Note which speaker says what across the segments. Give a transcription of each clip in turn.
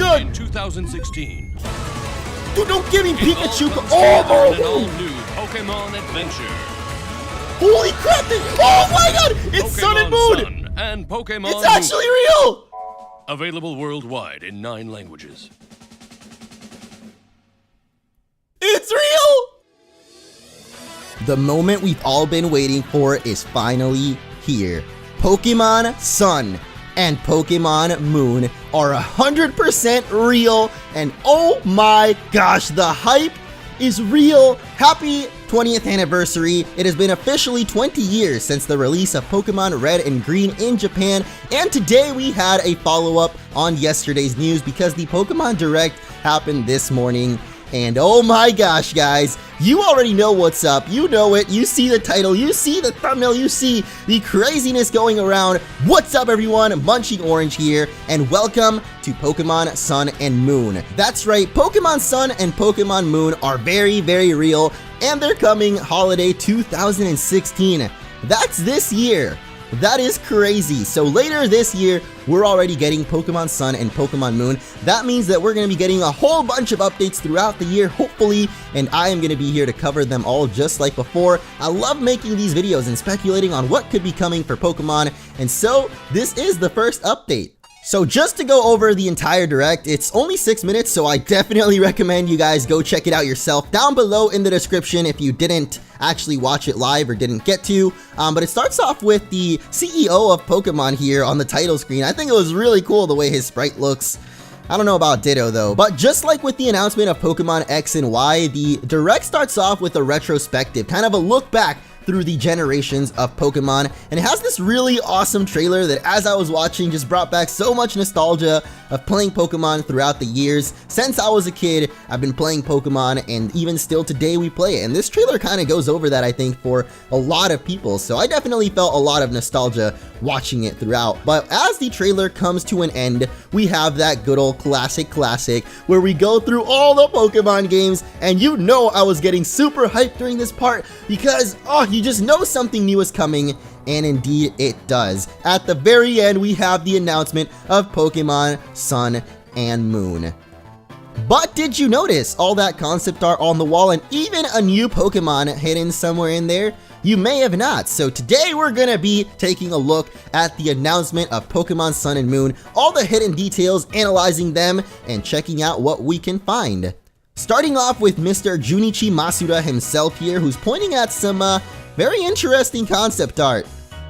Speaker 1: god!
Speaker 2: In 2016.
Speaker 1: Dude, don't give me Pikachu.
Speaker 2: Oh, an all-new Pokemon adventure.
Speaker 1: Holy crap! Oh my god! It's
Speaker 2: Pokemon
Speaker 1: Sun and Moon!
Speaker 2: Sun and Pokemon
Speaker 1: It's actually real!
Speaker 2: Available worldwide in 9 languages.
Speaker 1: It's real! The moment we've all been waiting for is finally here. Pokemon Sun and Pokemon Moon are 100% real, and oh my gosh, the hype is real. Happy 20th anniversary. It has been officially 20 years since the release of Pokemon Red and Green in Japan, and today we had a follow-up on yesterday's news because the Pokemon Direct happened this morning. And oh my gosh, guys, you already know what's up. You know it. You see the title. You see the thumbnail. You see the craziness going around. What's up, everyone? MunchingOrange here, and welcome to Pokemon Sun and Moon. That's right, Pokemon Sun and Pokemon Moon are very, very real, and they're coming holiday 2016. That's this year. That is crazy. So later this year, we're already getting Pokemon Sun and Pokemon Moon. That means that we're going to be getting a whole bunch of updates throughout the year, hopefully, and I am going to be here to cover them all just like before. I love making these videos and speculating on what could be coming for Pokemon, and so this is the first update. So just to go over the entire Direct, it's only 6 minutes, so I definitely recommend you guys go check it out yourself down below in the description if you didn't actually watch it live or didn't get to. But it starts off with the CEO of Pokemon here on the title screen. I think it was really cool the way his sprite looks. I don't know about Ditto though, but just like with the announcement of Pokemon X and Y, the Direct starts off with a retrospective, kind of a look back through the generations of Pokemon, and it has this really awesome trailer that, as I was watching, just brought back so much nostalgia of playing Pokemon throughout the years. Since I was a kid, I've been playing Pokemon, and even still today we play it, and this trailer kind of goes over that, I think, for a lot of people, so I definitely felt a lot of nostalgia watching it throughout. But as the trailer comes to an end, we have that good old classic where we go through all the Pokemon games, and you know I was getting super hyped during this part because, oh, you just know something new is coming, and indeed it does. At the very end, we have the announcement of Pokemon Sun and Moon. But did you notice all that concept art on the wall and even a new Pokemon hidden somewhere in there? You may have not. So today we're gonna be taking a look at the announcement of Pokemon Sun and Moon, all the hidden details, analyzing them, and checking out what we can find. Starting off with Mr. Junichi Masuda himself here, who's pointing at some very interesting concept art.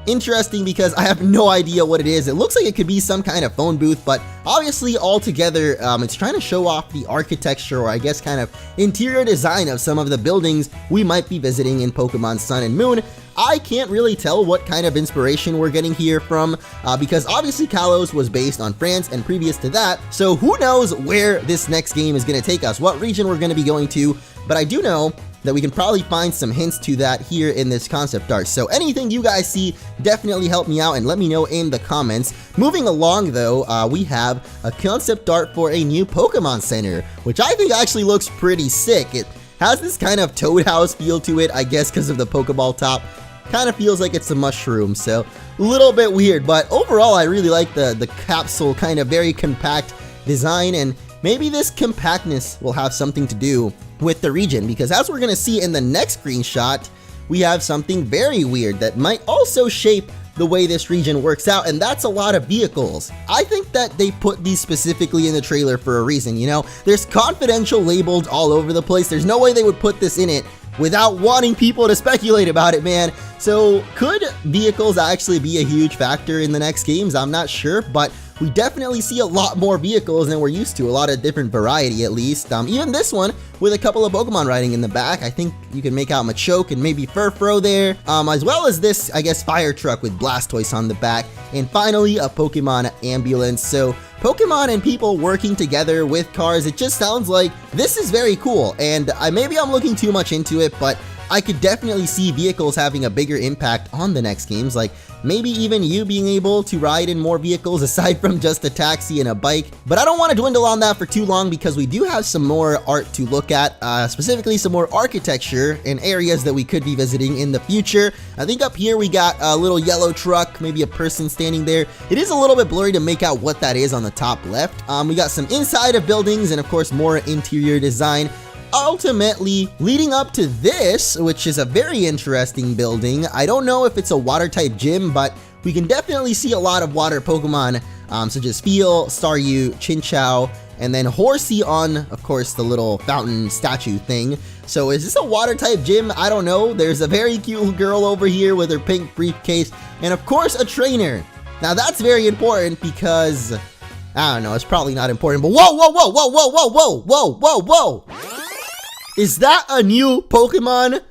Speaker 1: Interesting because I have no idea what it is. It looks like it could be some kind of phone booth, but obviously altogether it's trying to show off the architecture, or I guess kind of interior design of some of the buildings we might be visiting in Pokemon Sun and Moon. I can't really tell what kind of inspiration we're getting here from because obviously Kalos was based on France and previous to that, so who knows where this next game is going to take us, what region we're going to be going to, but I do know that we can probably find some hints to that here in this concept art. So anything you guys see, definitely help me out and let me know in the comments. Moving along though, we have a concept art for a new Pokemon Center, which I think actually looks pretty sick. It has this kind of Toad House feel to it, I guess because of the Pokeball top. Kind of feels like it's a mushroom, so a little bit weird, but overall I really like the capsule kind of very compact design, and maybe this compactness will have something to do with the region, because as we're going to see in the next screenshot, we have something very weird that might also shape the way this region works out, and that's a lot of vehicles. I think that they put these specifically in the trailer for a reason, you know? There's confidential labeled all over the place. There's no way they would put this in it without wanting people to speculate about it, man. So could vehicles actually be a huge factor in the next games? I'm not sure, but we definitely see a lot more vehicles than we're used to, a lot of different variety at least. Even this one with a couple of Pokemon riding in the back. I think you can make out Machoke and maybe Furfrou there, as well as this, I guess, fire truck with Blastoise on the back. And finally, a Pokemon ambulance. So Pokemon and people working together with cars, it just sounds like this is very cool. And maybe I'm looking too much into it, but I could definitely see vehicles having a bigger impact on the next games, like maybe even you being able to ride in more vehicles aside from just a taxi and a bike. But I don't want to dwindle on that for too long because we do have some more art to look at, specifically some more architecture in areas that we could be visiting in the future. I think up here we got a little yellow truck, maybe a person standing there. It is a little bit blurry to make out what that is on the top left. We got some inside of buildings and of course more interior design. Ultimately leading up to this, which is a very interesting building. I don't know if it's a water type gym, but we can definitely see a lot of water Pokemon, such as Feel, Staryu, Chinchou, and then Horsey on, of course, the little fountain statue thing. So is this a water type gym? I don't know. There's a very cute girl over here with her pink briefcase, and of course a trainer. Now that's very important because, I don't know, it's probably not important, but whoa, whoa, whoa, whoa, whoa, whoa, whoa, whoa, whoa, whoa. Is that a new Pokemon?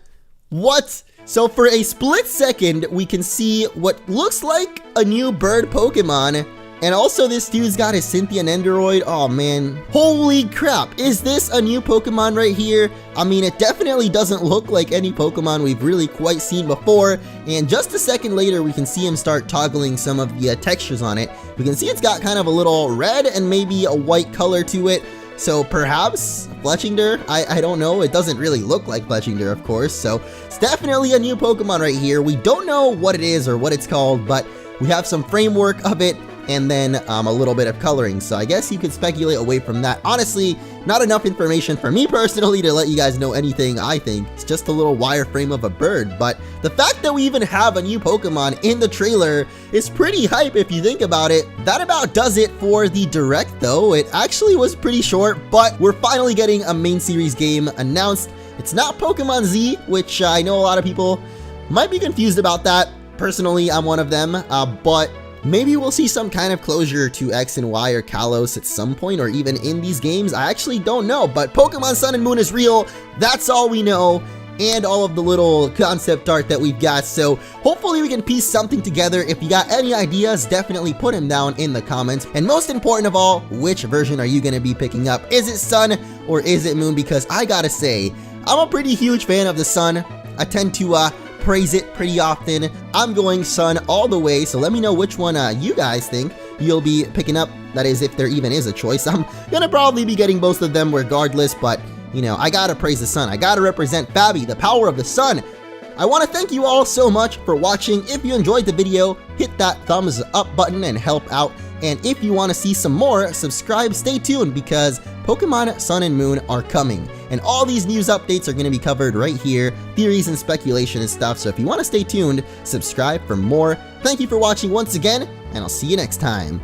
Speaker 1: What? So for a split second, we can see what looks like a new bird Pokemon. And also this dude's got his Cynthia Nendoroid. Oh man. Holy crap. Is this a new Pokemon right here? I mean, it definitely doesn't look like any Pokemon we've really quite seen before. And just a second later, we can see him start toggling some of the textures on it. We can see it's got kind of a little red and maybe a white color to it. So perhaps Fletchinder? I don't know. It doesn't really look like Fletchinder, of course. So it's definitely a new Pokemon right here. We don't know what it is or what it's called, but we have some framework of it and then a little bit of coloring. So I guess you could speculate away from that. Honestly, not enough information for me personally to let you guys know anything, I think. It's just a little wireframe of a bird. But the fact that we even have a new Pokemon in the trailer is pretty hype if you think about it. That about does it for the Direct though. It actually was pretty short, but we're finally getting a main series game announced. It's not Pokemon Z, which I know a lot of people might be confused about that. Personally, I'm one of them, but maybe we'll see some kind of closure to X and Y or Kalos at some point, or even in these games. I actually don't know, but Pokemon Sun and Moon is real. That's all we know, and all of the little concept art that we've got. So hopefully we can piece something together. If you got any ideas, definitely put them down in the comments. And most important of all, which version are you going to be picking up? Is it Sun or is it Moon? Because I gotta say, I'm a pretty huge fan of the Sun. I tend to praise it pretty often. I'm going Sun all the way, so let me know which one you guys think you'll be picking up. That is, if there even is a choice. I'm gonna probably be getting both of them regardless, but you know, I gotta praise the Sun. I gotta represent Fabi, the power of the Sun. I want to thank you all so much for watching. If you enjoyed the video, hit that thumbs up button and help out. And if you want to see some more, subscribe, stay tuned, because Pokemon Sun and Moon are coming. And all these news updates are going to be covered right here, theories and speculation and stuff. So if you want to stay tuned, subscribe for more. Thank you for watching once again, and I'll see you next time.